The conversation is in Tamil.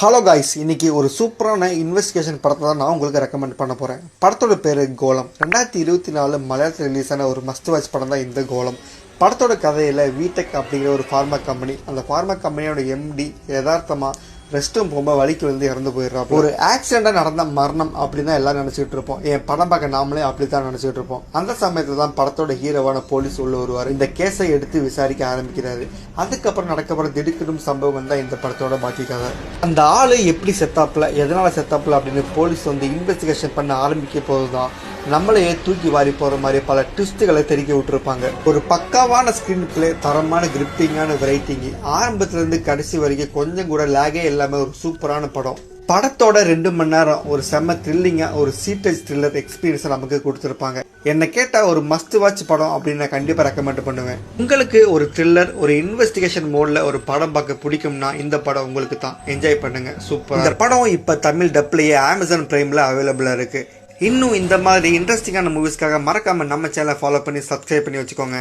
ஹலோ காய்ஸ், இன்னைக்கு ஒரு சூப்பரான இன்வெஸ்டிகேஷன் படத்தை தான் நான் உங்களுக்கு ரெக்கமெண்ட் பண்ண போகிறேன். படத்தோட பேர் கோலம். 2024 மலையாளத்தில் ரிலீஸ் ஆன ஒரு மஸ்ட் வாட்ச் படம் தான் இந்த கோலம். படத்தோட கதையில் விடெக் அப்படிங்கிற ஒரு ஃபார்மா கம்பெனி, அந்த ஃபார்மா கம்பெனியோட எம்டி யதார்த்தமாக ரெஸ்ட்டும் போகும்போது வலிக்கு வந்து இறந்து போயிடுறான். ஒரு ஆக்சிடென்ட்டாக நடந்த மரணம் அப்படின்னு தான் எல்லாரும் நினச்சிக்கிட்டு இருப்போம். என் படம் பார்க்க நாமளே அப்படி தான் நினச்சிக்கிட்டு இருப்போம். அந்த சமயத்தில் தான் படத்தோட ஹீரோவான போலீஸ் உள்ள வருவார். இந்த கேஸை எடுத்து விசாரிக்க ஆரம்பிக்கிறாரு. அதுக்கப்புறம் நடக்கப்படுற திடுக்கிடும் சம்பவம் தான் இந்த படத்தோட பாக்கி கதை. அந்த ஆளு எப்படி செத்தாப்புல, எதனால செத்தாப்புல அப்படின்னு போலீஸ் வந்து இன்வெஸ்டிகேஷன் பண்ண ஆரம்பிக்க போதுதான் நம்மளையே தூக்கி வாரி போற மாதிரி பல ட்விஸ்டுகளை தெரிக்க விட்டுருப்பாங்க. ஒரு பக்காவான ஸ்கிரீன் பிளே, தரமான கிரிப்பிங்கான ரைட்டிங், ஆரம்பத்துல இருந்து கடைசி வரைக்கும் கொஞ்சம் கூட லேகே இல்லாம ஒரு சூப்பரான படம். படத்தோட 2 மணி நேரம் ஒரு செம்ம த்ரில்லிங்கா ஒரு சீட்டேஜ் த்ரில்லர் எக்ஸ்பீரியன்ஸ் நமக்கு கொடுத்துருப்பாங்க. என்ன கேட்டா ஒரு மஸ்ட் வாட்ச் படம் அப்படின்னு நான் கண்டிப்பா ரெக்கமெண்ட் பண்ணுவேன். உங்களுக்கு ஒரு த்ரில்லர், ஒரு இன்வெஸ்டிகேஷன் மோட்ல ஒரு படம் பார்க்க பிடிக்கும்னா இந்த படம் உங்களுக்கு தான். என்ஜாய் பண்ணுங்க, சூப்பர். இந்த படம் இப்ப தமிழ் டப்லயே Amazon Primeல அவைலபிளா இருக்கு. இன்னும் இந்த மாதிரி இன்ட்ரெஸ்டிங்கான மூவிஸ்க்காக மறக்காம நம்ம சேனலை ஃபாலோ பண்ணி சப்ஸ்கிரைப் பண்ணி வச்சுக்கோங்க.